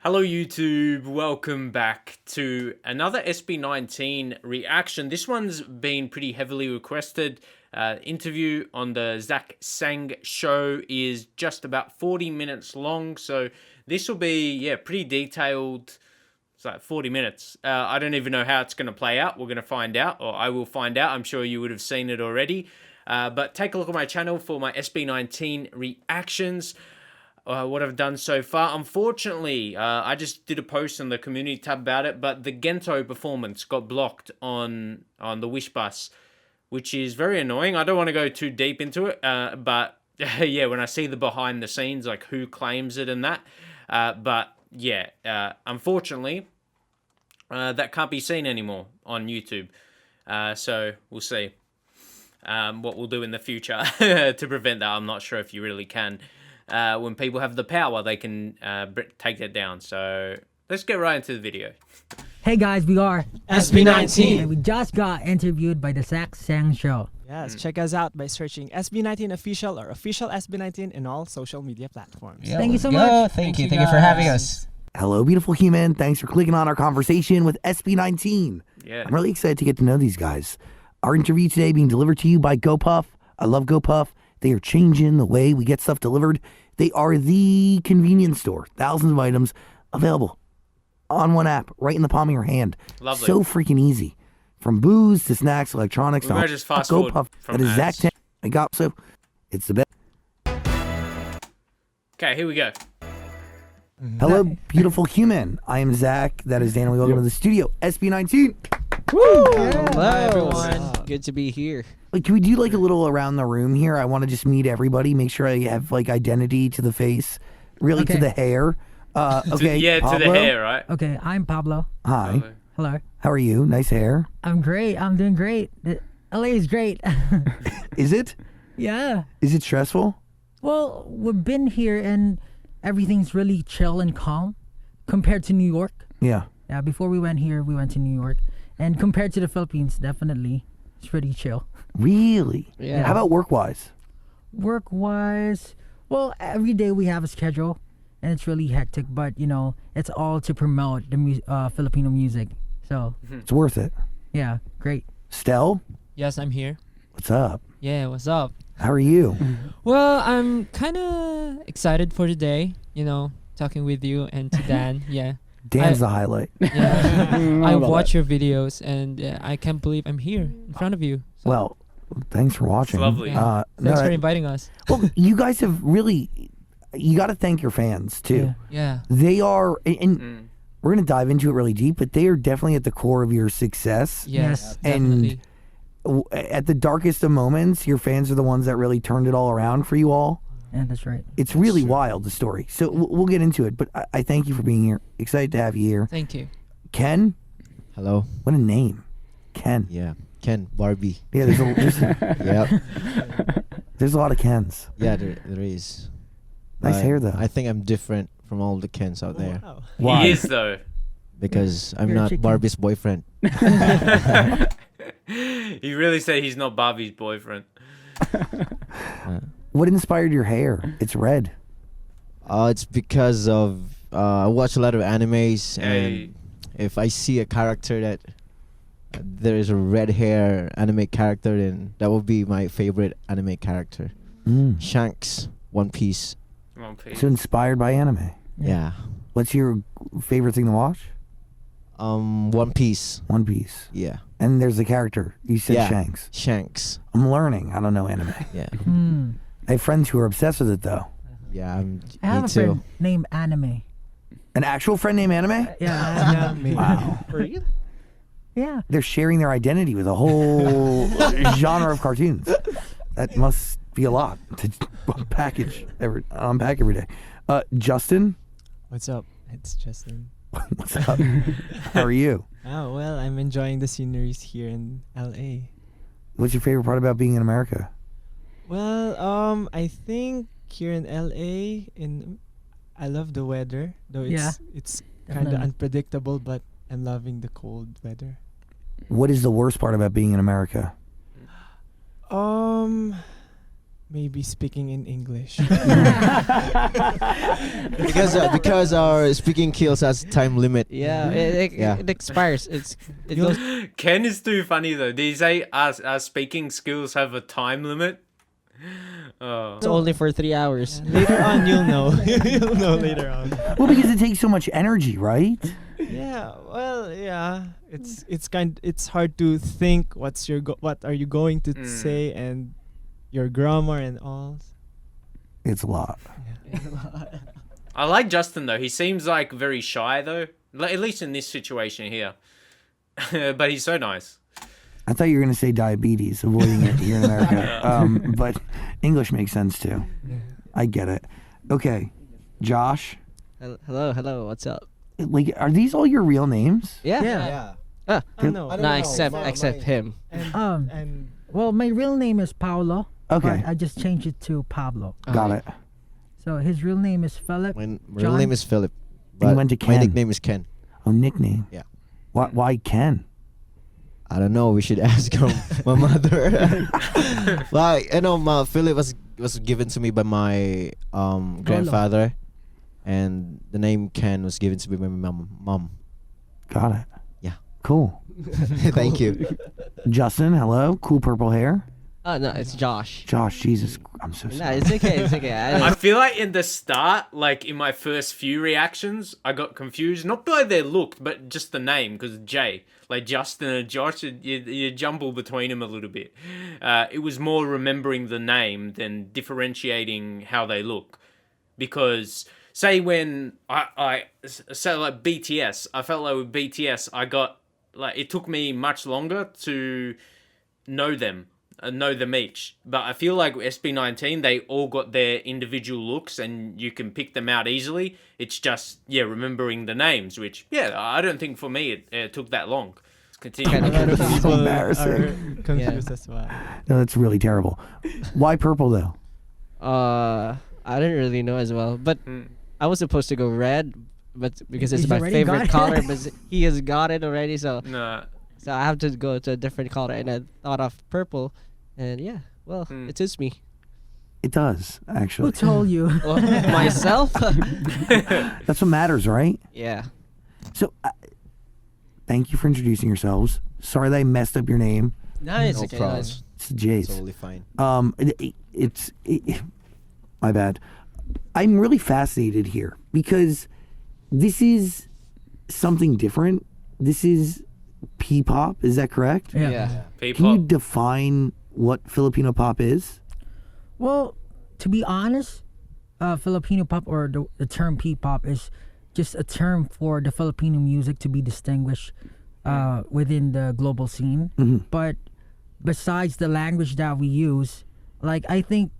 Hello YouTube, welcome back to another SB19 reaction. This one's been pretty heavily requested. Interview on the Zach Sang show is just about 40 minutes long, so this will be, pretty detailed. It's like 40 minutes. I don't even know how it's going to play out. We're going to find out, or I will find out. I'm sure you would have seen it already. But take a look at my channel for my SB19 reactions. What I've done so far. Unfortunately, I just did a post on the community tab about it, but the GENTO performance got blocked on the Wish bus, which is very annoying. I don't want to go too deep into it, but yeah, when I see the behind the scenes, like who claims it and that, but yeah, unfortunately, that can't be seen anymore on YouTube. So we'll see what we'll do in the future to prevent that. I'm not sure if you really can. When people have the power, they can take that down. So let's get right into the video. Hey guys, we are SB19. and we just got interviewed by the Zach Sang show. Yes, check us out by searching SB19 Official or Official SB19 in all social media platforms. Yeah, Thank you so let's go. much. Thank you for having us. Hello, beautiful human. Thanks for clicking on our conversation with SB19. Yeah. I'm really excited to get to know these guys. Our interview today being delivered to you by GoPuff. I love GoPuff. They are changing the way we get stuff delivered. They are the convenience store. Thousands of items available on one app, right in the palm of your hand. Lovely. So freaking easy. From booze to snacks, electronics. We might just fast forward GoPuff. from That is Zach ads. Sang. I got so. It's the best. Okay, here we go. Hello, beautiful human. I am Zach. That is Dan. Welcome to the studio. SB19. Hello everyone. Good to be here. Like, can we do like a little around the room here? I want to just meet everybody, make sure I have like identity to the face, really to Okay. the hair. Okay. Yeah, to the Pablo? hair, right? Okay, I'm Pablo. Hi. Hello. How are you? Nice hair. I'm great. I'm doing great. LA is great. Is it? Yeah. Is it stressful? Well, we've been here and everything's really chill and calm compared to New York. Yeah. Yeah, before we went here, we went to New York. And compared to the Philippines, definitely, it's pretty chill. Really? Yeah. How about work-wise? Work-wise, well, every day we have a schedule, and it's really hectic. But you know, it's all to promote the Filipino music. So It's worth it. yeah, great. Stell, Yes, I'm here. what's up? Yeah, what's up? How are you? Well, I'm kind of excited for today, talking with you and to Dan. Yeah. Dan's the highlight. Yeah. I watch your videos and I can't believe I'm here in front of you. So, Well, thanks for watching. lovely. Yeah. Thanks for inviting us. Well, you guys have really, you got to thank your fans too. Yeah. They are, and we're going to dive into it really deep, but they are definitely at the core of your success. Yes. And Definitely. At the darkest of moments, your fans are the ones that really turned it all around for you all. Yeah, that's right. It's really wild, the story. So we'll get into it, but I thank you for being here. Excited to have you here. Thank you. Ken, Hello. what a name. Ken. Yeah. Ken Barbie. Yeah, Yep. there's a lot of Kens. Yeah, there is. Nice But hair, though. I think I'm different from all the Kens out there Wow. Why? He is, though. because I'm You're a not chicken. Barbie's boyfriend. You really say he's not Bobby's boyfriend. What inspired your hair? It's red. It's because of I watch a lot of animes, Hey. and if I see a character that there is a red hair anime character, then that would be my favorite anime character. Shanks, One Piece. Come on, Pete. So inspired by anime. Yeah. What's your favorite thing to watch? One Piece. One Piece. Yeah. And there's the character. You said Yeah. Shanks. Shanks. I'm learning. I don't know anime. Yeah. Hmm. I have friends who are obsessed with it, though. Yeah. I have Me a too. friend named Anime. An actual friend named Anime? Yeah. Wow. Yeah. They're sharing their identity with a whole genre of cartoons. That must be a lot to unpack every day. Justin, What's up? It's Justin. what's up? How are you? Oh, well, I'm enjoying the sceneries here in LA. What's your favorite part about being in America? Well, I think here in LA, I love the weather, though it's kind of Definitely. unpredictable, but I'm loving the cold weather. What is the worst part about being in America? maybe speaking in English. Because our speaking kills has time limit. Yeah, Yeah. it expires. It goes. Ken is too funny though. Did he say our speaking skills have a time limit? Oh. It's only for 3 hours. Later on, you'll know. You'll know later on. Well, because it takes so much energy, right? Yeah, well, yeah. It's hard to think what are you going to say and your grammar and all. It's a lot. I like Justin though. He seems like very shy though, at least in this situation here. But he's so nice. I thought you were going to say diabetes, avoiding it here in America. But English makes sense too. I get it. Okay, Josh. Hello. What's up? Like, are these all your real names? Yeah. Yeah. Ah, No. I don't no, know. except him. And Well, my real name is Paulo. Okay. But I just changed it to Pablo. Got it. So his real name is Philip. My real John? name is Philip. And you But went to my Ken. nickname is Ken. Oh, nickname. Yeah. Why Ken? I don't know. We should ask my mother. Like, Philip was given to me by my grandfather, and the name Ken was given to me by my mom. Got it. Yeah. Cool. Thank you. Justin, hello. Cool purple hair. Oh no, it's Josh. Josh, Jesus, I'm so No, sorry. it's okay. It's okay. I feel like in the start, like in my first few reactions, I got confused, not by their look, but just the name, because Jay, like Justin and Josh, you jumble between them a little bit. It was more remembering the name than differentiating how they look. Because, say when I say like BTS, I felt like with BTS, it took me much longer to know them. Know them each, but I feel like with SB19 they all got their individual looks and you can pick them out easily. It's just remembering the names, which I don't think for me it took that long. Let's continue. a lot of This is people embarrassing. are confused as well. No, that's really terrible. Why purple though? I didn't really know as well, but I was supposed to go red, but because it's He's my already favorite got color, it. but he has got it already, so Nah. I have to go to a different color, and I thought of purple, and it suits me. It does Who actually. told you? Well, myself. That's what matters, right? Yeah. So, thank you for introducing yourselves. Sorry that I messed up your name. No, it's No okay. problems. It's Jace. Totally fine. My bad. I'm really fascinated here because this is something different. This is P-pop. Is that correct? Yeah. Can you People. define what Filipino pop is? Well, to be honest, Filipino pop or the term P-pop is just a term for the Filipino music to be distinguished within the global scene. But besides the language that we use, like I think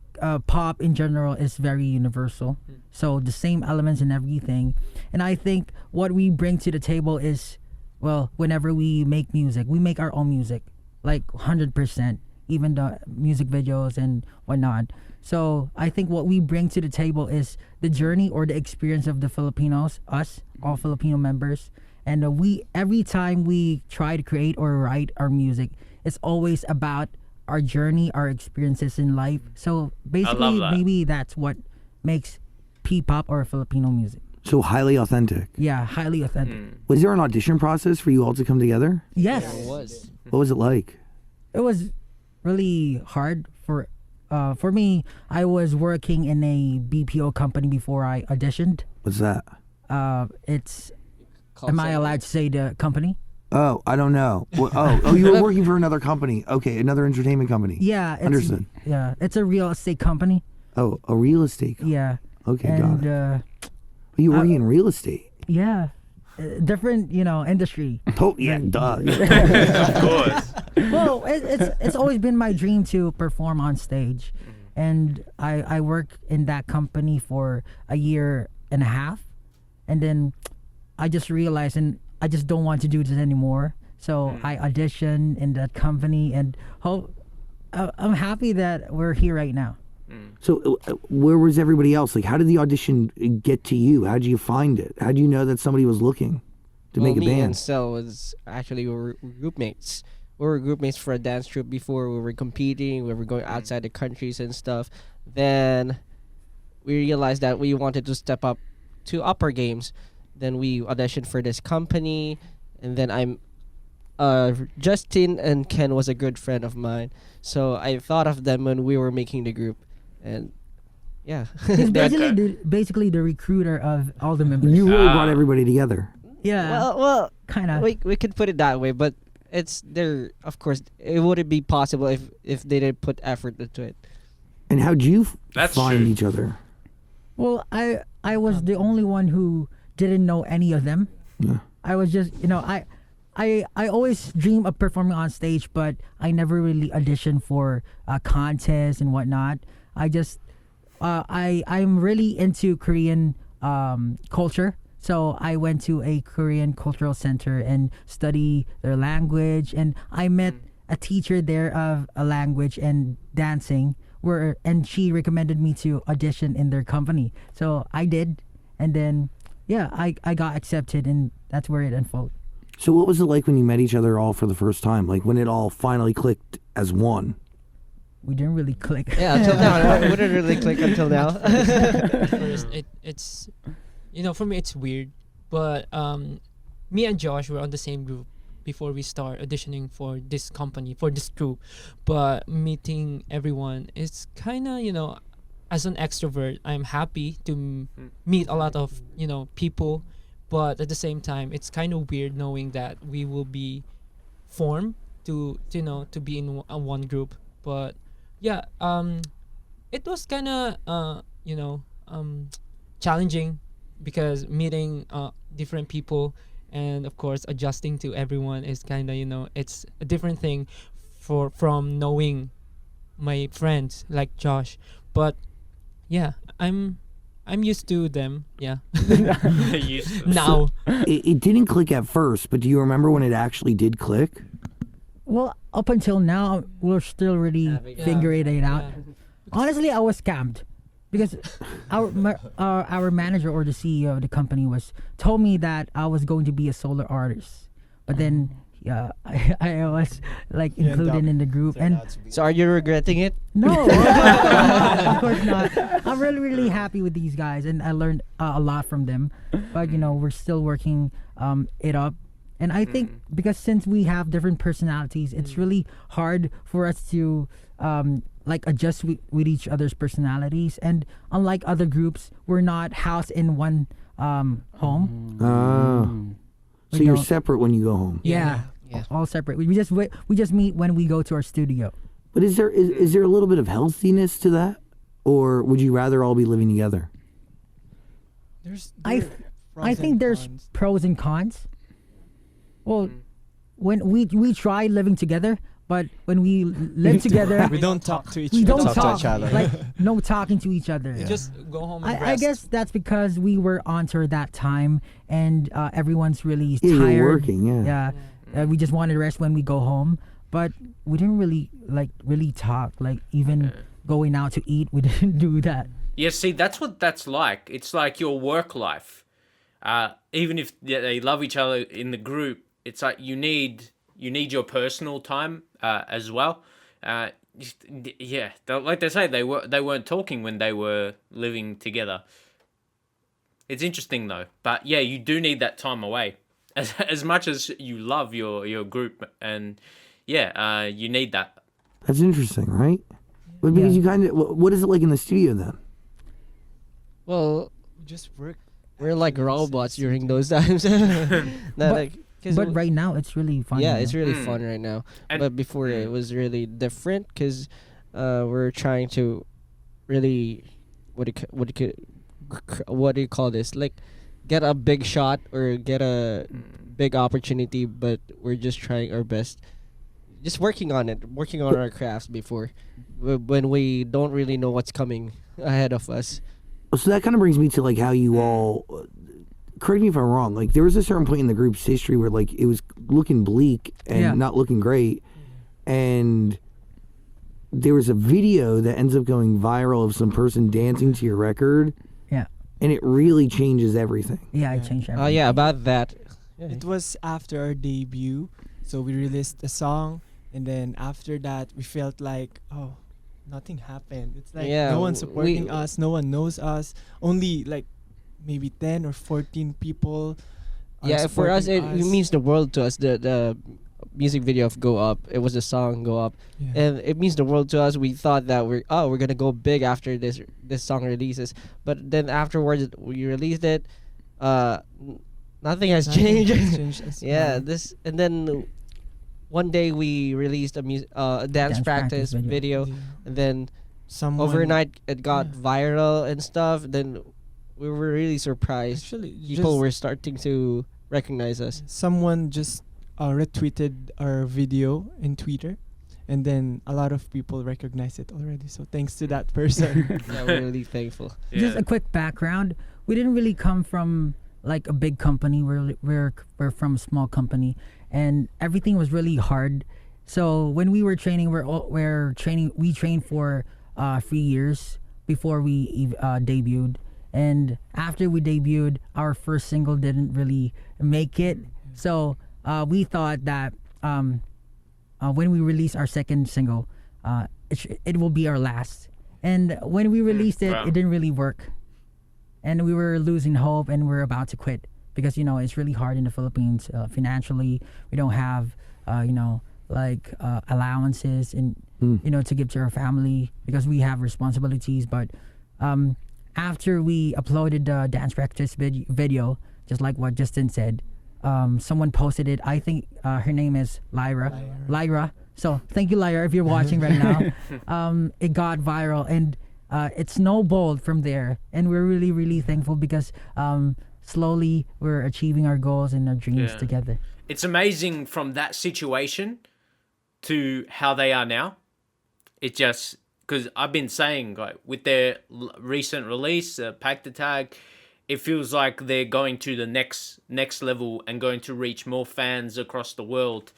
pop in general is very universal. So the same elements and everything. And I think what we bring to the table is, well, whenever we make music, we make our own music, like 100%, even the music videos and whatnot. So I think what we bring to the table is the journey or the experience of the Filipinos, us, all Filipino members. And every time we try to create or write our music, it's always about our journey, our experiences in life. So basically, that. maybe that's what makes P-pop or Filipino music. So highly authentic. Yeah, highly authentic. Was there an audition process for you all to come together? Yes, It was. What was it like? it was really hard for me. I was working in a BPO company before I auditioned. What's that? It's Call am I center. allowed to say the company? Oh, I don't know. You were working for another company. Okay, another entertainment company. Yeah, it's, Understood. Yeah, it's a real estate company. Oh, a real estate company. Yeah, Okay, and got it. You were working in real estate. yeah, different industry. Oh, yeah, duh. Of course. Well, it's always been my dream to perform on stage, and I worked in that company for a year and a half, and then I just realized and I just don't want to do this anymore. So I auditioned in that company, and I'm happy that we're here right now. So, where was everybody else? Like, how did the audition get to you? How did you find it? How did you know that somebody was looking to make a me band? and Sel was actually we were roommates we were group mates for a dance troupe before. We were competing. We were going outside the countries and stuff. Then we realized that we wanted to step up to upper games. Then we auditioned for this company, and then Justin and Ken was a good friend of mine, so I thought of them when we were making the group, and yeah, He's They're- basically the recruiter of all the members. You really brought everybody together. Yeah, well, kind of. we could put it that way, but it's there. Of course, it wouldn't be possible if they didn't put effort into it. And how'd you That's find true. each other? Well, I was the only one who didn't know any of them. Yeah. I was just, I always dream of performing on stage, but I never really auditioned for contests and whatnot. I just, I'm really into Korean culture. So I went to a Korean cultural center and study their language, and I met a teacher there of a language and dancing, and she recommended me to audition in their company. So I did, and then I got accepted, and that's where it unfolded. So what was it like when you met each other all for the first time? Like when it all finally clicked as one? We didn't really click. Yeah, until now, it wouldn't really click until now. First, it's for me it's weird, but me and Josh were on the same group before we start auditioning for this company, for this group. But meeting everyone is kind of, as an extrovert, I'm happy to meet a lot of people, but at the same time it's kind of weird knowing that we will be formed to be in one group. But yeah, it was kind of challenging, because meeting different people and of course adjusting to everyone is kind of it's a different thing from knowing my friends like Josh. But yeah, I'm used to them. Yeah. Now. It didn't click at first, but do you remember when it actually did click? Well, up until now, we're still really figuring it out. Yeah. Honestly, I was scammed, because our manager or the CEO of the company told me that I was going to be a solo artist, but then I was like included in the group, and So are you regretting it? no, of course not. I'm really happy with these guys, and I learned a lot from them. But we're still working it up, and I think because since we have different personalities, it's really hard for us to adjust with each other's personalities. And unlike other groups, we're not housed in one home. So We you're don't- separate when you go home. Yeah, Yeah. all separate. We just meet when we go to our studio. But is there a little bit of healthiness to that? Or would you rather all be living together? I think there's pros and cons. Well, when we try living together, but when we live together, We don't talk to each we other. don't to talk. each other. Like no talking to each other. Just go home and I rest. guess that's because we were on tour that time, and everyone's really Yeah, tired. you're working, yeah. We just wanted to rest when we go home, but we didn't really talk. Like even going out to eat, we didn't do that. Yeah, see, that's what that's like. It's like your work life. Even if they love each other in the group, it's like you need your personal time as well. Like they say, they weren't talking when they were living together. It's interesting though, but yeah, you do need that time away, as much as you love your group, and you need that. That's interesting, right? But because you kind of, what is it like in the studio then? Well, Just work. we're like robots during those times. But right now it's really fun. yeah, you it's know? really fun right now. And- But before it was really different, because we're trying to really what do you call this? Like get a big shot or get a big opportunity, but we're just trying our best. Just working on our crafts before when we don't really know what's coming ahead of us. So that kind of brings me to like how you all, correct me if I'm wrong, like there was a certain point in the group's history where like it was looking bleak and not looking great, and there was a video that ends up going viral of some person dancing to your record, Yeah. and it really changes everything. Yeah, I changed everything. Oh yeah, about that. It was after our debut, so we released a song, and then after that we felt like, oh, nothing happened. It's like Yeah, no one's supporting we- us, no one knows us. Only like maybe 10 or 14 people are Yeah, for us it supporting means the world to us. The music video of Go Up, it was a song Go Up, Yeah. and it means the world to us. We thought that we're gonna go big after this song releases, but then afterwards we released it. Nothing has Nothing changed. has changed as Yeah, well. this, and then one day we released a dance practice video, Yeah. and then Someone overnight it got Yeah. viral and stuff. Then we were really surprised. actually People just were starting to recognize us. someone just retweeted our video in Twitter, and then a lot of people recognize it already. So thanks to that person. Yeah, we're really thankful. Just a quick background. We didn't really come from like a big company. We're from a small company, and everything was really hard. So when we were training, we trained for 3 years before we debuted. And after we debuted, our first single didn't really make it. So we thought that when we release our second single, it will be our last. And when we released it, wow. it didn't really work. And we were losing hope, and we're about to quit because it's really hard in the Philippines financially. We don't have allowances and to give to our family because we have responsibilities. But after we uploaded the dance practice video, just like what Justin said, someone posted it. I think her name is Lyra. So thank you, Lyra, if you're watching right now. It got viral, and it snowballed from there. And we're really, really thankful because slowly we're achieving our goals and our dreams Yeah. together. It's amazing from that situation to how they are now. It just, because I've been saying, like, with their recent release, PAGTATAG, it feels like they're going to the next level and going to reach more fans across the world.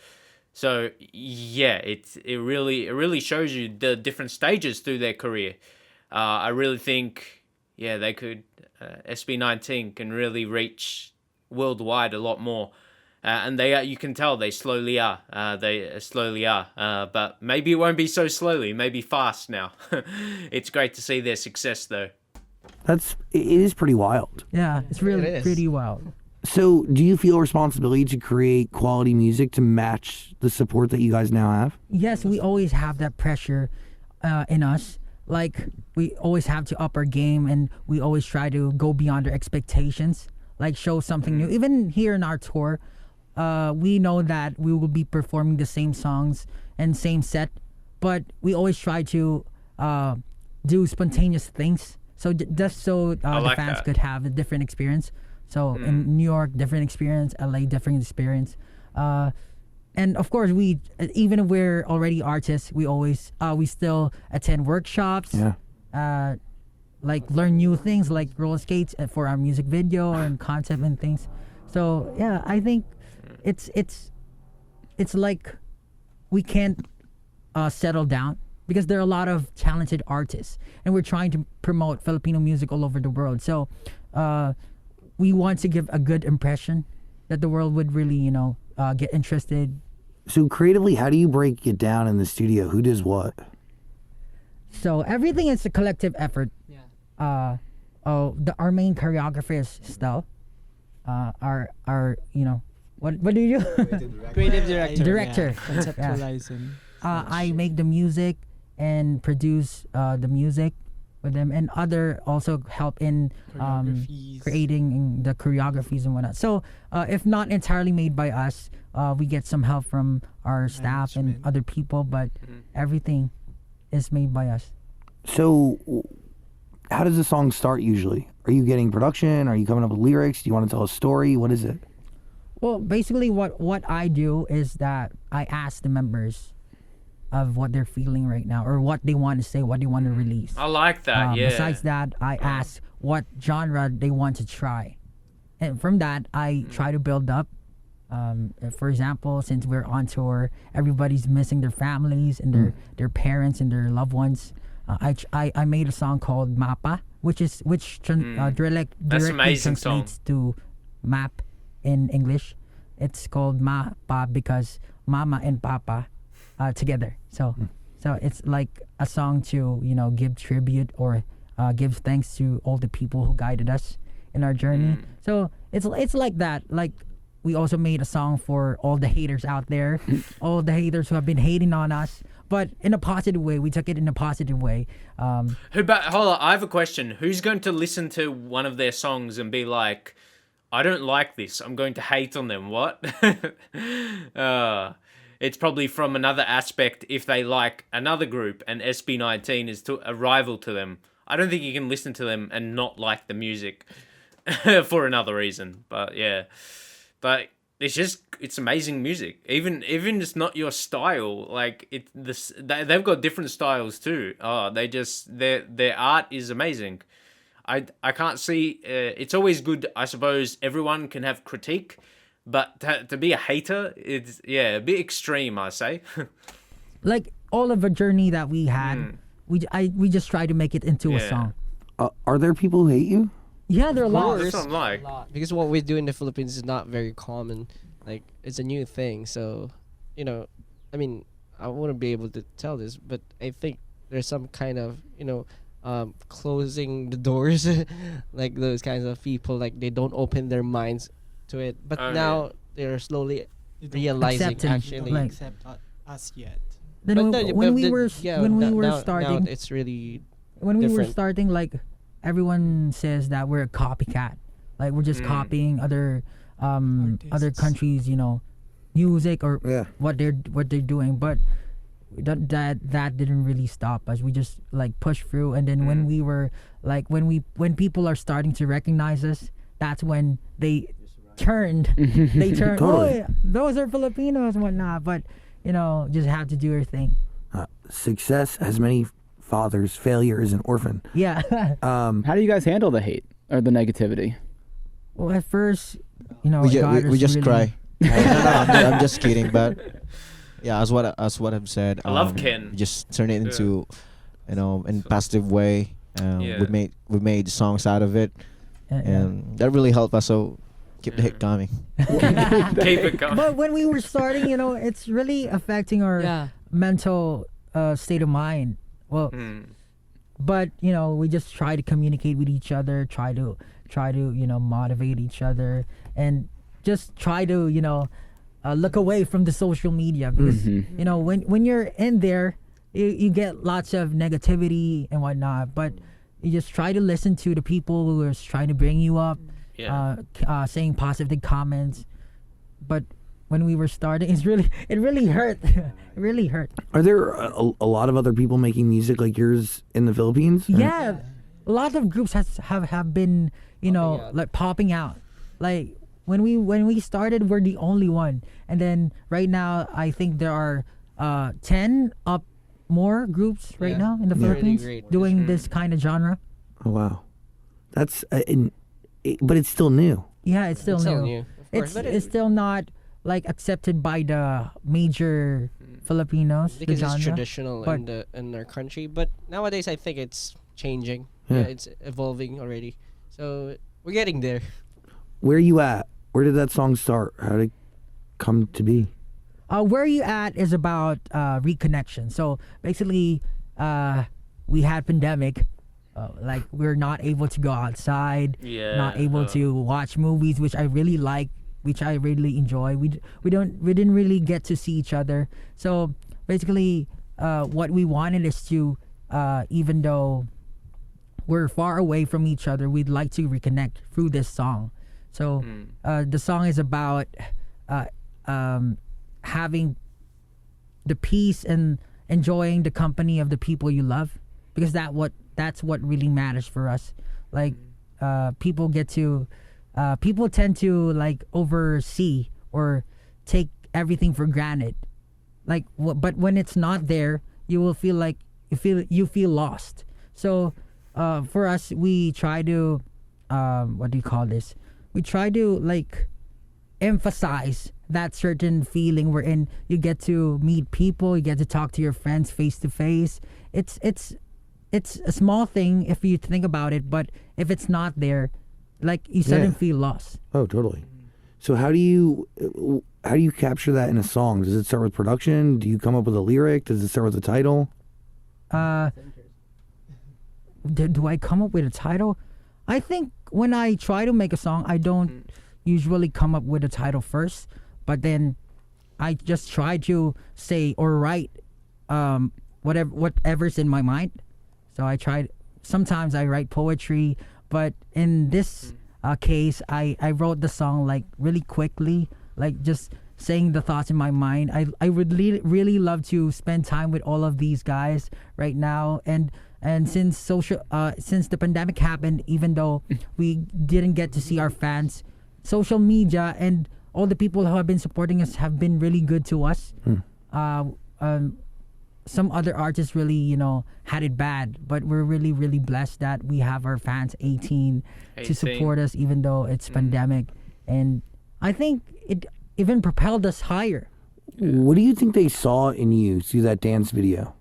So yeah, it really shows you the different stages through their career. I really think they could SB19 can really reach worldwide a lot more. And they are, you can tell they slowly are. But maybe it won't be so slowly. Maybe fast now. It's great to see their success though. It is pretty wild. Yeah, it's really is. pretty wild. So, do you feel responsibility to create quality music to match the support that you guys now have? Yes, we always have that pressure in us. Like, we always have to up our game, and we always try to go beyond our expectations, like show something new. Even here in our tour, we know that we will be performing the same songs and same set, but we always try to do spontaneous things. So just so the like fans that. could have a different experience. So in New York, different experience. LA, different experience. And of course, we even if we're already artists, we still attend workshops. Yeah. Like learn new things, like roller skates for our music video and concept and things. So yeah, I think it's like we can't settle down because there are a lot of talented artists, and we're trying to promote Filipino music all over the world. So we want to give a good impression that the world would really get interested. So, creatively, how do you break it down in the studio? Who does what? So everything is a collective effort. Yeah. Our main choreographer is Stel. Our what do you do? Creative director. Director. Conceptualizing. I make the music and produce the music with them, and other also help in Choreographies. creating the choreographies and whatnot. So if not entirely made by us, we get some help from our staff and Management. other people, but everything is made by us. So, how does the song start usually? Are you getting production? Are you coming up with lyrics? Do you want to tell a story? What is it? Well, basically what I do is that I ask the members of what they're feeling right now, or what they want to say, what they want to release. I like that. Yeah. Besides that, I ask what genre they want to try, and from that I try to build up. For example, since we're on tour, everybody's missing their families and their parents and their loved ones. I made a song called Mapa, which directly amazing song. translates to map in English. It's called Mapa because Mama and Papa together. So it's like a song to give tribute or give thanks to all the people who guided us in our journey. So it's like that. Like we also made a song for all the haters out there, all the haters who have been hating on us, but in a positive way. We took it in a positive way. Hold on, I have a question. Who's going to listen to one of their songs and be like, I don't like this, I'm going to hate on them? What? It's probably from another aspect. If they like another group and SB19 is a rival to them, I don't think you can listen to them and not like the music for another reason. But yeah, but it's amazing music. Even it's not your style. Like they've got different styles too. Their art is amazing. I can't see. It's always good, I suppose. Everyone can have critique, but to be a hater, it's a bit extreme, I say. Like all of the journey that we had, we just try to make it into a song. Are there people who hate you? Yeah, there are a lot. That's what I'm like. Because what we do in the Philippines is not very common. Like it's a new thing, so I mean, I wouldn't be able to tell this, but I think there's some kind of closing the doors, like those kinds of people, like they don't open their minds to it. But now they're slowly realizing Accepting, actually. like- accept us yet. Then when we were now starting, it's really when we were different. starting, like everyone says that we're a copycat. Like we're just copying other Artists. countries, music or Yeah. what they're doing. But that didn't really stop us. We just like pushed through, and then when we were like when people are starting to recognize us, that's when they turned. They turned. Totally. Oh, those are Filipinos and whatnot. But just have to do your thing. Success has many fathers. Failure is an orphan. Yeah. How do you guys handle the hate or the negativity? Well, at first, we God we is just really- cry. No, I'm just kidding, but yeah, as what I've said. I love Ken. We just turn it into, in positive way. Yeah. We made songs out of it, and that really helped us. So keep the hit coming. Keep it going. But when we were starting, it's really affecting our mental state of mind. Well, but we just try to communicate with each other, try to motivate each other, and just try to look away from the social media, because when you're in there, you get lots of negativity and whatnot, but you just try to listen to the people who are trying to bring you up, saying positive comments. But when we were starting, it really hurt. It really hurt. Are there a lot of other people making music like yours in the Philippines? Yeah, a lot of groups have been like popping out. Like when we started, we're the only one, and then right now I think there are 10 up more groups right now in the Really Philippines great. doing this kind of genre. Oh wow, that's but it's still new. Yeah, it's still It's new. still new, of course, but It's still not like accepted by the major Filipinos. The because it's genre. traditional but- in our country. But nowadays, I think it's changing. Yeah. It's evolving already. So we're getting there. Where are you at? Where did that song start? How did it come to be? Where You At is about reconnection. So basically, we had pandemic. Like we're not able to go outside, not able to watch movies, which I really like, which I really enjoy. We didn't really get to see each other. So basically, what we wanted is to, even though we're far away from each other, we'd like to reconnect through this song. So the song is about having the peace and enjoying the company of the people you love, because that's what really matters for us. Like people tend to like oversee or take everything for granted. Like but when it's not there, you will feel like you feel lost. So for us, we try to what do you call this? We try to like emphasize that certain feeling wherein you get to meet people, you get to talk to your friends face to face. It's a small thing if you think about it, but if it's not there, like you suddenly feel lost. Oh, totally. So how do you capture that in a song? Does it start with production? Do you come up with a lyric? Does it start with a title? Do I come up with a title? I think when I try to make a song, I don't usually come up with a title first, but then I just try to say or write whatever's in my mind. So sometimes I write poetry, but in this case, I wrote the song like really quickly, like just saying the thoughts in my mind. I would really love to spend time with all of these guys right now, and since the pandemic happened, even though we didn't get to see our fans, social media and all the people who have been supporting us have been really good to us. Some other artists really, had it bad, but we're really, really blessed that we have our fans 18 to support us, even though it's pandemic. And I think it even propelled us higher. What do you think they saw in you through that dance video?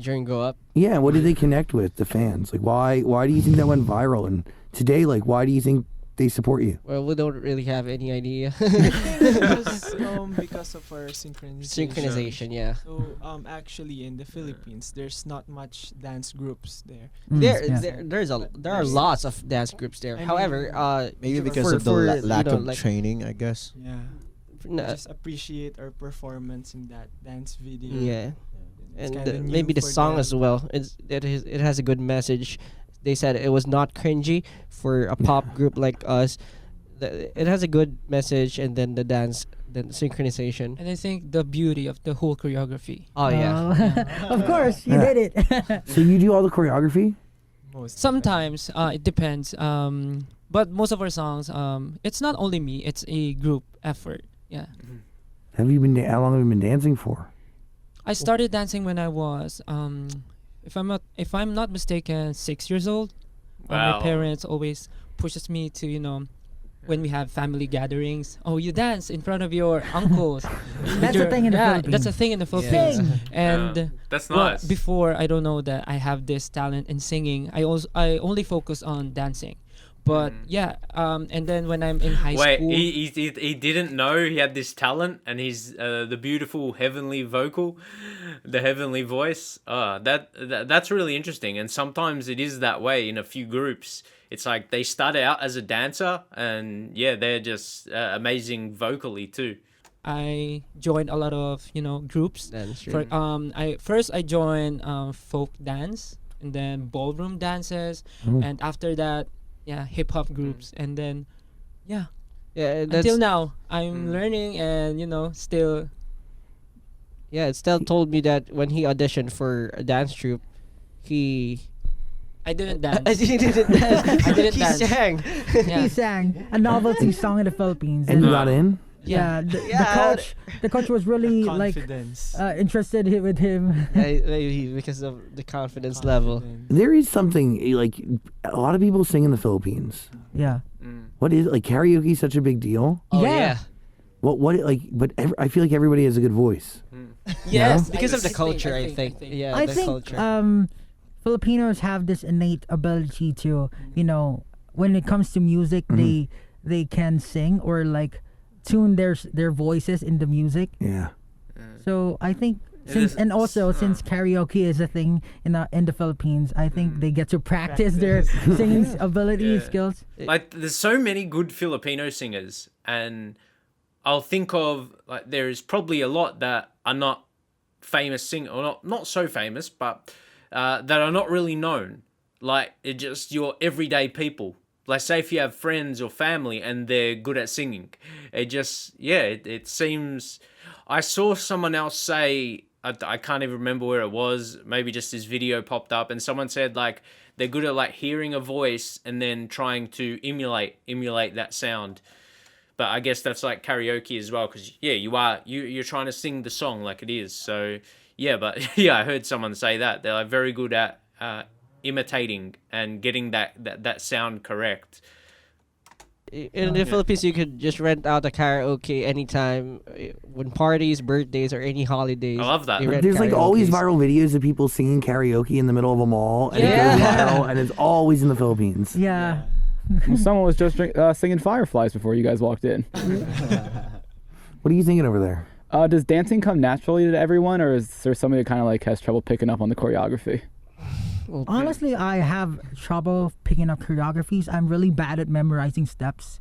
During Go Up. Yeah, what did they connect with, the fans? Like, why do you think that went viral? And today, like, why do you think they support you? Well, we don't really have any idea. Because of our synchronization. Synchronization, yeah. So actually in the Philippines, there's not much dance groups there. There are lots of dance groups there. However, Maybe because of the lack of training, I guess. Yeah. Just appreciate our performance in that dance video. Yeah. It's And kinda new maybe the for song them. as well. It has a good message. They said it was not cringy for a pop group like us. It has a good message, and then the dance, then synchronization. And I think the beauty of the whole choreography. Oh yeah. Of course, you did it. So you do all the choreography? Most Sometimes it depends. But most of our songs, it's not only me. It's a group effort. Yeah. How long have you been dancing for? I started dancing when I was, if I'm not mistaken, 6 years old. Wow. My parents always pushes me to, when we have family gatherings. Oh, you dance in front of your uncles. That's a thing in the Philippines. That's a thing in the Philippines. Sing. And That's well, nice. before I don't know that I have this talent in singing. I only focus on dancing. But yeah, and then when I'm in high Wait, school, he didn't know he had this talent, and he's the beautiful heavenly vocal, the heavenly voice. That's really interesting. And sometimes it is that way in a few groups. It's like they start out as a dancer, and yeah, they're just amazing vocally too. I joined a lot of groups. Dance. For I joined folk dance, and then ballroom dances, and after that, hip hop groups, and then Yeah, until now I'm learning, and still. Yeah, Estelle told me that when he auditioned for a dance troupe, I didn't dance. he didn't dance. I didn't he dance. sang. Yeah. He sang a novelty song in the Philippines. And you got in? Yeah, the coach was really like confidence. interested with him. Maybe because of the confidence level. There is something, like, a lot of people sing in the Philippines. Yeah. What is, like, karaoke is such a big deal? Oh Yeah. I feel like everybody has a good voice. Yes, Because of the I culture, think. I think. Yeah, I the think culture. Filipinos have this innate ability to, when it comes to music, they can sing or like tune their voices in the music. Yeah. So I think is- since karaoke is a thing in the Philippines, I think they get to practice their singing ability skills. Like, there's so many good Filipino singers, and I'll think of, like, there is probably a lot that are not famous or not so famous, but that are not really known. Like, it's just your everyday people. Like, say if you have friends or family and they're good at singing, it just, it seems. I saw someone else say, I can't even remember where it was, maybe just this video popped up, and someone said, like, they're good at, like, hearing a voice and then trying to emulate that sound. But I guess that's like karaoke as well, because you're trying to sing the song like it is. So but I heard someone say that they're like very good at imitating and getting that sound correct. In the Philippines, you could just rent out a karaoke anytime, when parties, birthdays, or any holidays. I love that. they rent There's like always karaokes. viral videos of people singing karaoke in the middle of a mall, and Yeah. it goes viral, and it's always in the Philippines. Yeah. Well, someone was just singing Fireflies before you guys walked in. What are you thinking over there? Does dancing come naturally to everyone, or is there somebody that kind of like has trouble picking up on the choreography? Honestly, I have trouble picking up choreographies. I'm really bad at memorizing steps.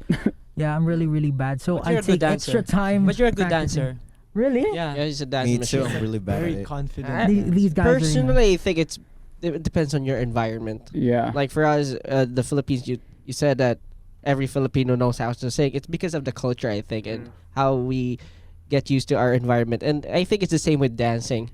Yeah, I'm really, really bad. So But you're I a good take dancer. extra time. But you're a good practicing. dancer. Really? Yeah. Yeah, he's a dance Me machine. too. I'm really bad at Very it. confident. These guys Personally, I think it depends on your environment. Yeah. Like for us, the Philippines, you said that every Filipino knows how to sing. It's because of the culture, I think, and how we get used to our environment. And I think it's the same with dancing.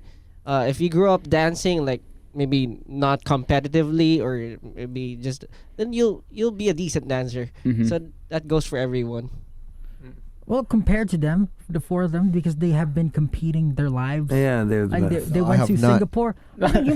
If you grew up dancing, like maybe not competitively or maybe just, then you'll be a decent dancer. Mhm. So that goes for everyone. Well, compared to them, the four of them, because they have been competing their lives. Yeah, they're the Like best. they I went have to not. Singapore. I think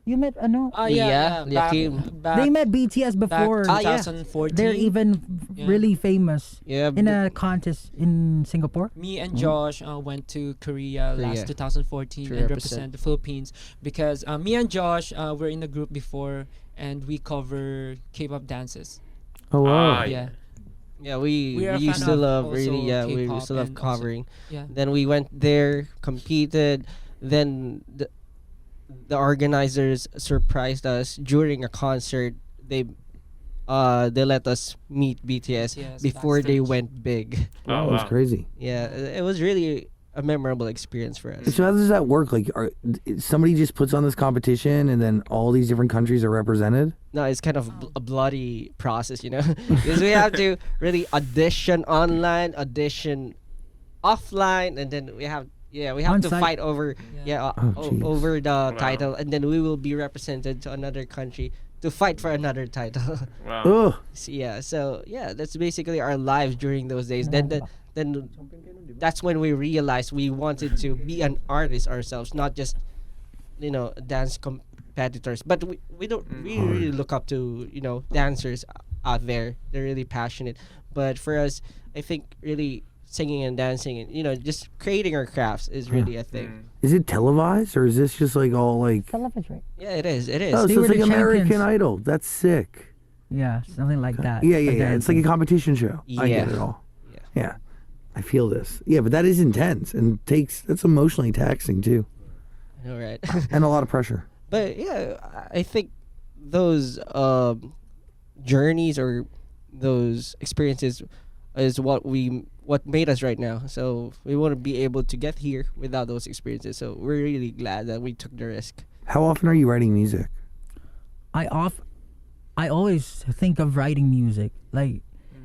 you met no. Oh Yeah, Back, Yakim. back, They met BTS back before. yeah. 2014. They're even Yeah. really famous Yeah. in a contest in Singapore. Me and Josh went to Korea last 2014 To and represent. represent the Philippines because me and Josh were in a group before and we cover K-pop dances. Oh wow. Yeah. Yeah, we We are a used fan to of love also really. Yeah, we K-pop used to love and also- covering. Yeah. Then we went there, competed. Then the organizers surprised us during a concert. They let us meet BTS BTS before they backstage. went big. That was crazy. Yeah, it was really a memorable experience for us. So how does that work? Like, somebody just puts on this competition, and then all these different countries are represented? No, it's kind of a bloody process, you know, because we have to really audition online, audition offline, and then we have to On-site. fight over Oh, jeez. over the title, and then we will be represented to another country to fight for another title. Wow. Ugh. So that's basically our lives during those days. Then that's when we realized we wanted to be an artist ourselves, not just dance competitors. But we don't we really look up to dancers out there. They're really passionate. But for us, I think really singing and dancing and just creating our crafts is really a thing. Is it televised, or is this just like all like? Television, right? Yeah, it is. It is. Oh, They so were it's like the American champions. Idol. That's sick. Yeah, something like that. Yeah, yeah, for yeah. It's like a dancing. competition show. I get Yeah. it all. Yeah. Yeah, I feel this. Yeah, but that is intense and that's emotionally taxing too, All right. and a lot of pressure. But yeah, I think those journeys or those experiences is what made us right now. So we want to be able to get here without those experiences. So we're really glad that we took the risk. How often are you writing music? I always think of writing music. Like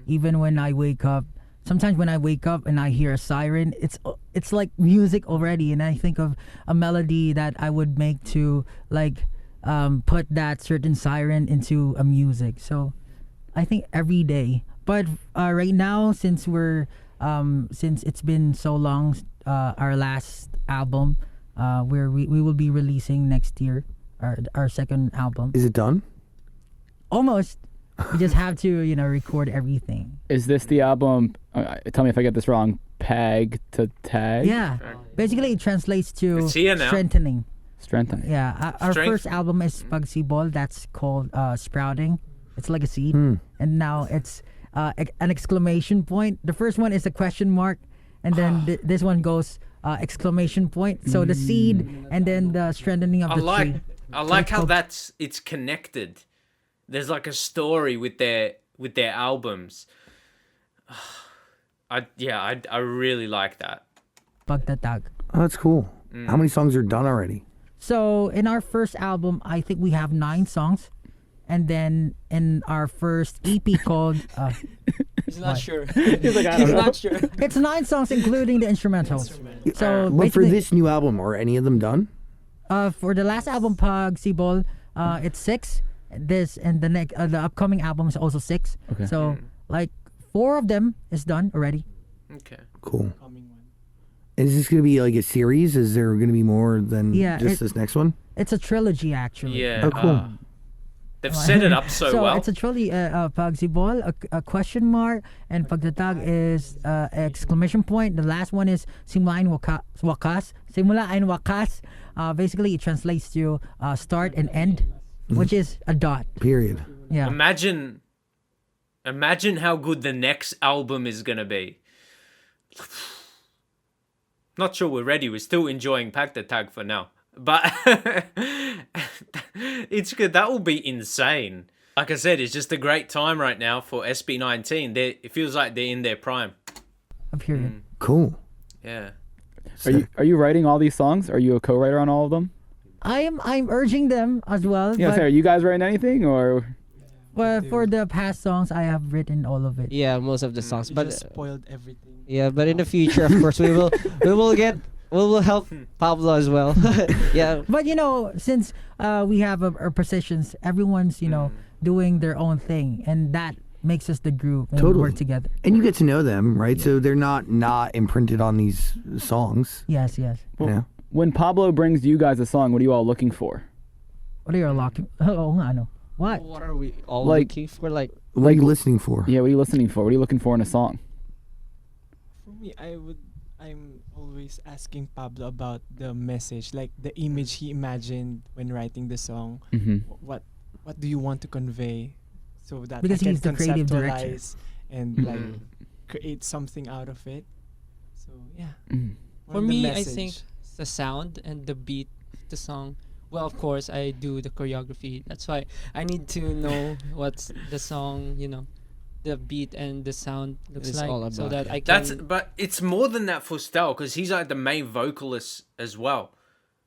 even when I wake up, sometimes when I wake up and I hear a siren, it's like music already, and I think of a melody that I would make to like put that certain siren into a music. So I think every day. But right now, since it's been so long, our last album, where we will be releasing next year, our second album. Is it done? Almost. We just have to, record everything. Is this the album? Tell me if I get this wrong. PAGTATAG. Yeah. Basically, it translates to It's here now. strengthening. Strengthening. Yeah. Our Strength. first album is Pagsibol. That's called Sprouting. It's like a seed. Hmm. And now it's an exclamation point. The first one is a question mark. And then this one goes exclamation point. So the seed and then the strengthening of the tree. I like it's how called- it's connected. There's like a story with their albums. I really like that. PAGTATAG. Oh, that's cool. How many songs are done already? So in our first album, I think we have 9 songs. And then in our first EP called He's not sure. He's like, I He's don't know. not sure. it's 9 songs including the instrumentals. So But for basically, this new album, are any of them done? for the last album Pagsibol, it's 6. This and the next the upcoming album is also 6. Okay. So like 4 of them is done already. Okay. Cool. Is this going to be like a series? Is there going to be more than Yeah, just this next one? It's a trilogy actually. Yeah. Oh, cool. They've set it up so well. It's a trilogy. Pagsibol, a question mark, and PAGTATAG is exclamation point. The last one is Simula and Wakas. Simula and Wakas. Basically, it translates to start and end, which is a dot. Period. Yeah. Imagine Imagine how good the next album is gonna be. Not sure we're ready. We're still enjoying PAGTATAG for now. But it's good. That will be insane. Like I said, it's just a great time right now for SB19. It feels like they're in their prime. A period. Cool. Yeah. Are you writing all these songs? Are you a co-writer on all of them? I'm urging them as well. Yeah, but, so are you guys writing anything or? well, for the past songs, I have written all of it. Yeah, most of the songs. You But just spoiled everything. yeah, but in the future, of course, we will help Pablo as well. Yeah. But since we have our positions, everyone's doing their own thing, and that makes us the group and Totally. work together. And you get to know them, right? So they're not imprinted on these songs. Yes. You know? When Pablo brings you guys a song, what are you all looking for? What are you locking? Oh, nga, ano? What? What are we all Like- looking for? Like, What are you listening for? Yeah, what are you listening for? What are you looking for in a song? For me, I'm always asking Pablo about the message, like the image he imagined when writing the song. Mm-hmm. What do you want to convey, so that Because I can he's the creative director. conceptualize and like create something out of it. So yeah. For More the me, I message. think the sound and the beat, the song. Well, of course, I do the choreography. That's why I need to know what's the song, the beat and the sound looks It's like, all so about that I can. But it's more than that for Stel, because he's like the main vocalist as well.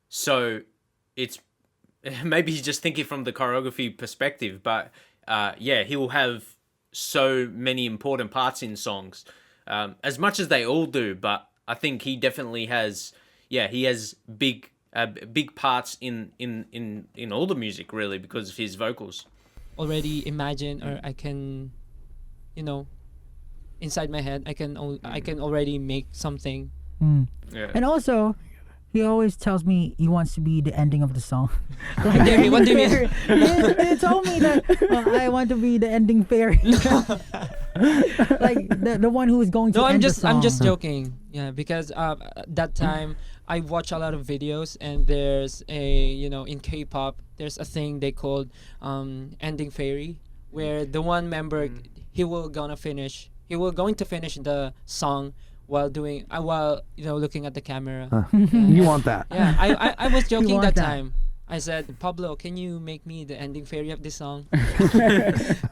So it's maybe he's just thinking from the choreography perspective, but yeah, he will have so many important parts in songs, as much as they all do. But I think he definitely has, he has big parts in all the music, really, because of his vocals. already imagine, or I can, inside my head, I can already make something. Mm. Yeah. And also, he always tells me he wants to be the ending of the song. What do you mean? What do you mean? He told me that I want to be the ending fairy. Like the one who is going to No, end the song. I'm just joking. Yeah, because that time I watch a lot of videos, and there's in K-pop there's a thing they called ending fairy, where the one member he will going to finish the song while doing looking at the camera. You want that? Yeah, I was joking want that that. time. I said, Pablo, can you make me the ending fairy of this song?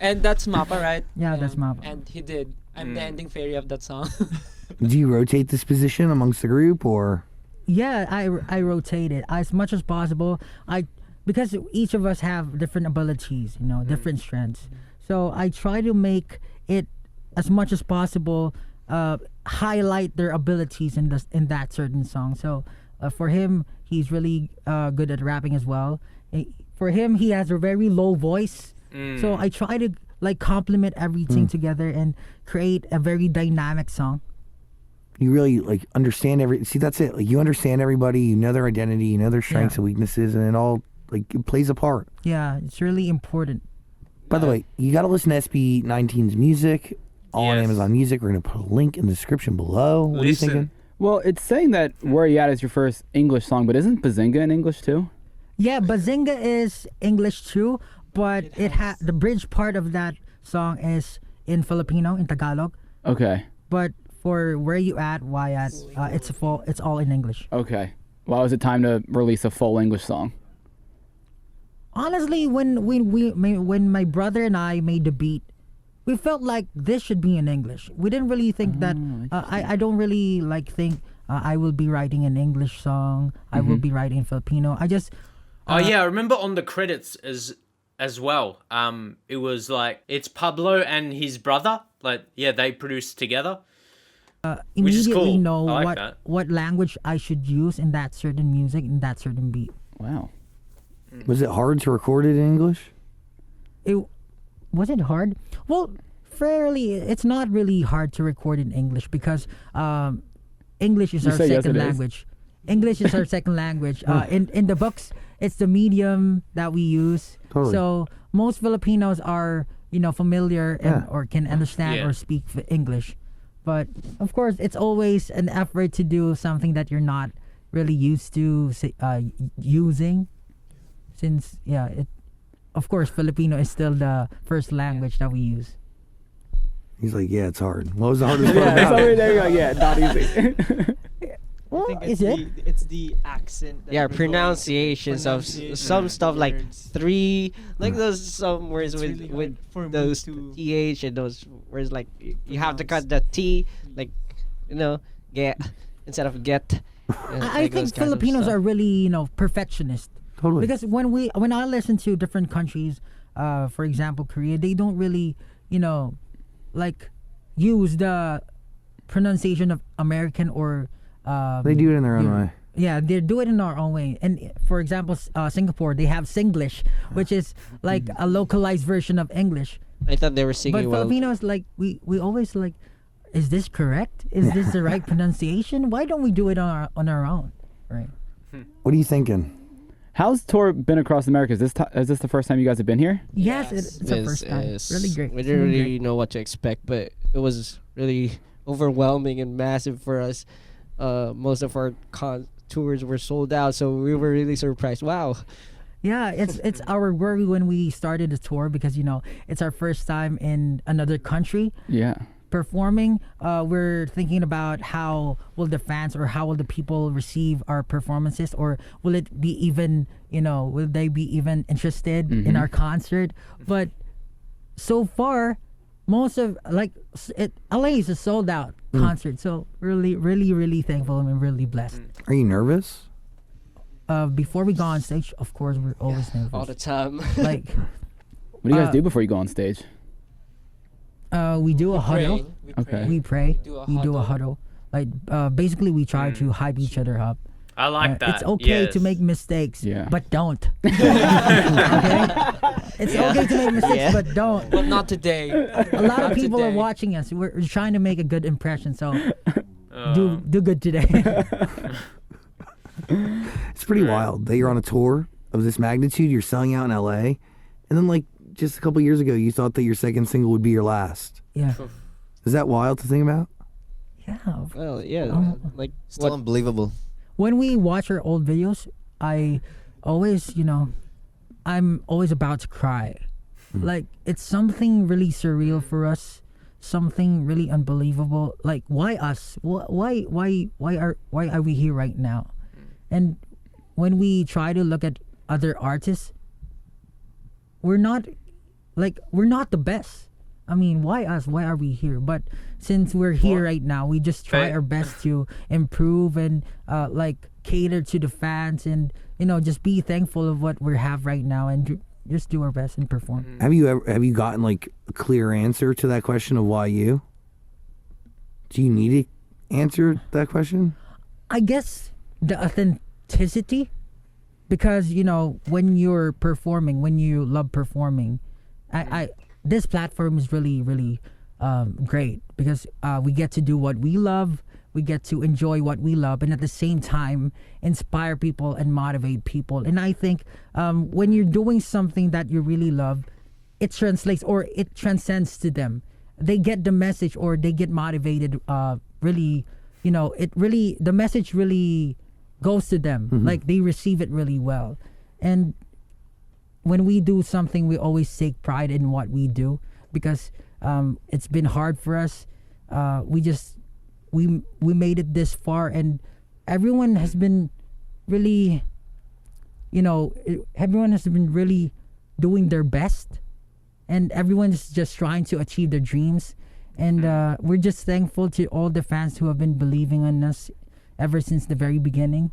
And that's Mappa, right? Yeah, that's Mappa. And he did. I'm the ending fairy of that song. Do you rotate this position amongst the group, or? Yeah, I rotate it as much as possible. Because each of us have different abilities, different strengths. So I try to make it as much as possible highlight their abilities in that certain song. So for him, he's really good at rapping as well. For him, he has a very low voice. So I try to complement everything together and create a very dynamic song. You really understand see, that's it. You understand everybody, you know their identity, you know their strengths and weaknesses, and it all it plays a part. Yeah, it's really important. By the way, you got to listen to SB19's music all on Yes. Amazon Music. We're going to put a link in the description below. What are you thinking? Well, it's saying that Where You At is your first English song, but isn't Bazinga in English too? Yeah, Bazinga is English too, but it the bridge part of that song is in Filipino, in Tagalog. Okay. But for Where You At, WYAT, it's all in English. Okay. Why was it time to release a full English song? Honestly, when my brother and I made the beat, we felt like this should be in English. We didn't really think that. I don't really think I will be writing an English song. I will be writing Filipino. I just. I remember on the credits as well. It was it's Pablo and his brother. They produced together. Which is Immediately cool. know I like that. what language I should use in that certain music, in that certain beat. Wow. Was it hard to record it in English? Was it hard? Well, fairly. It's not really hard to record in English because English is You our say yes, second it is. language. English is our second language. In the books, it's the medium that we use. Totally. So most Filipinos are familiar or can understand Yeah. or speak English. But of course, it's always an effort to do something that you're not really used to using. Since of course, Filipino is still the first language that we use. He's like, yeah, it's hard. What was the hardest part Yeah, about so it? there you go. Yeah, not easy. Well, I think is it's it? it's the accent. That Yeah, we're going- pronunciations of some stuff like words. 3, like those some words It's with really with hard for me those to th and those words like you have to cut pronounce. the t, like get instead of get. I think Filipinos are really, perfectionist. Totally. Because when I listen to different countries, for example Korea, they don't really, like use the pronunciation of American or They do it in their own way. yeah, they do it in our own way. And for example, Singapore, they have Singlish, which is like a localized version of English. I thought they were But singing well. Filipinos, like we always like, is this correct? Is this the right pronunciation? Why don't we do it on our own? Right. What are you thinking? How's tour been across America? Is this the first time you guys have been here? Yes, it's the first time. Really great. We It's didn't really really know what to expect, but it was really overwhelming and massive for us. Most of our tours were sold out, so we were really surprised. Wow. Yeah, it's our worry when we started the tour because it's our first time in another country Yeah. performing. We're thinking about how will the fans or how will the people receive our performances, or will it be even will they be even interested in our concert? But so far, most of LA is a sold out concert, so really really really thankful and really blessed. Are you nervous? Before we go on stage, of course, we're always nervous. All the time. Like What do you guys Uh, do before you go on stage? we do a huddle. Okay. We pray. We do a huddle. Like basically, we try to hype each other up. I like that. It's okay yes. to make mistakes, Yeah. but don't. Okay? It's okay to make mistakes, but don't. But not today. A lot of Not people are today. watching us. We're trying to make a good impression, so Uh, do good today. It's pretty wild that you're on a tour of this magnitude. You're selling out in LA, and then like just a couple years ago, you thought that your second single would be your last. Yeah. Is that wild to think about? Yeah. Well, yeah, like Still unbelievable. When we watch our old videos, I always, I'm always about to cry. Like it's something really surreal for us, something really unbelievable. Like why us? Why are we here right now? And when we try to look at other artists, we're not the best. I mean, why us? Why are we here? But since we're here right now, we just try Hey. our best to improve and cater to the fans and just be thankful of what we have right now and just do our best and perform. Have you gotten like a clear answer to that question of why you? Do you need to answer that question? I guess the authenticity, because when you're performing, when you love performing, I this platform is really really great because we get to do what we love, we get to enjoy what we love, and at the same time inspire people and motivate people. And I think when you're doing something that you really love, it translates or it transcends to them. They get the message or they get motivated. Really, the message really goes to them. Like they receive it really well. And when we do something, we always take pride in what we do because it's been hard for us. We made it this far, and everyone has been really, everyone has been really doing their best, and everyone's just trying to achieve their dreams. And we're just thankful to all the fans who have been believing in us ever since the very beginning.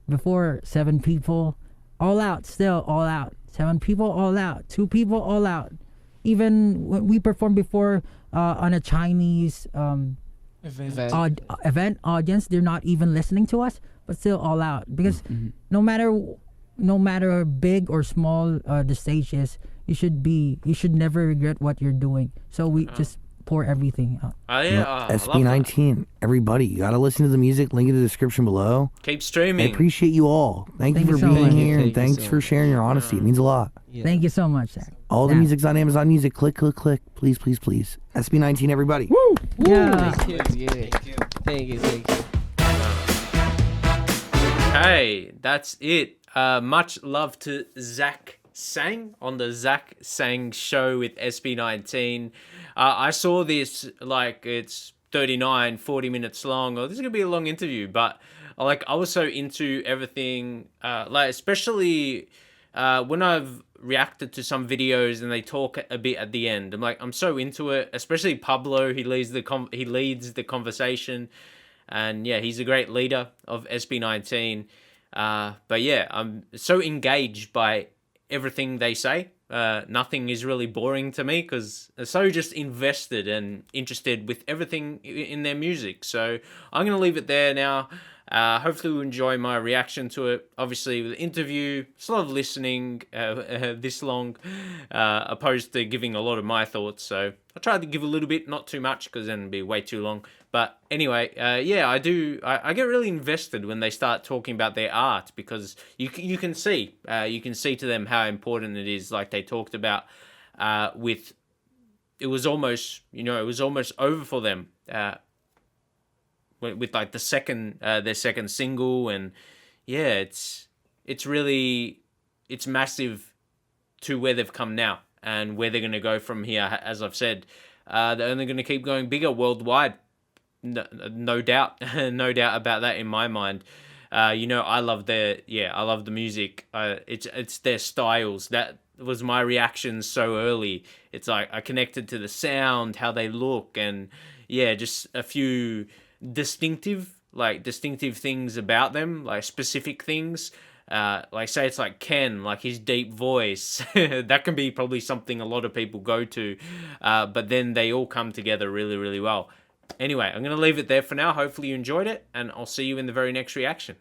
Before 7 people, all out, still all out. 7 people, all out. 2 people, all out. Even when we performed before on a Chinese event audience, they're not even listening to us, but still all out. Because no matter big or small the stage is, you should never regret what you're doing. So we just pour everything out. I love that. SB19, everybody, you gotta listen to the music. Link in the description below. Keep I streaming. appreciate you all. Thank you Thank for you so being much. here, and Thank you thanks so for sharing your honesty. It means a lot. Yeah. Thank you so much, Zach. All the Yeah. music's on Amazon Music. Click, click, click. Please, please, please. SB19, everybody. Yeah. Thank you. Thank you. Hey, that's it. Much love to Zach Sang on the Zach Sang Show with SB19. I saw this like it's 39, 40 minutes long, or this is gonna be a long interview, but like I was so into everything, like especially when I've reacted to some videos and they talk a bit at the end. I'm like, I'm so into it, especially Pablo. He leads the conversation, and yeah, he's a great leader of SB19. But yeah, I'm so engaged by everything they say. Nothing is really boring to me because I'm so just invested and interested with everything in their music. So I'm going to leave it there now. Hopefully you enjoy my reaction to it. Obviously, with the interview, it's a lot of listening this long, opposed to giving a lot of my thoughts. So I tried to give a little bit, not too much, because then it'd be way too long. But anyway, yeah, I do. I get really invested when they start talking about their art because you can see to them how important it is. Like they talked about with it was almost over for them. With like the second their second single, and yeah, it's massive to where they've come now and where they're going to go from here. As I've said, they're only going to keep going bigger worldwide, no doubt. No doubt about that in my mind. I love the music. It's their styles. That was my reaction so early. It's like I connected to the sound, how they look, and yeah, just a few distinctive things about them, like specific things. Like say it's like Ken, like his deep voice. That can be probably something a lot of people go to, but then they all come together really, really well. Anyway, I'm going to leave it there for now. Hopefully you enjoyed it, and I'll see you in the very next reaction.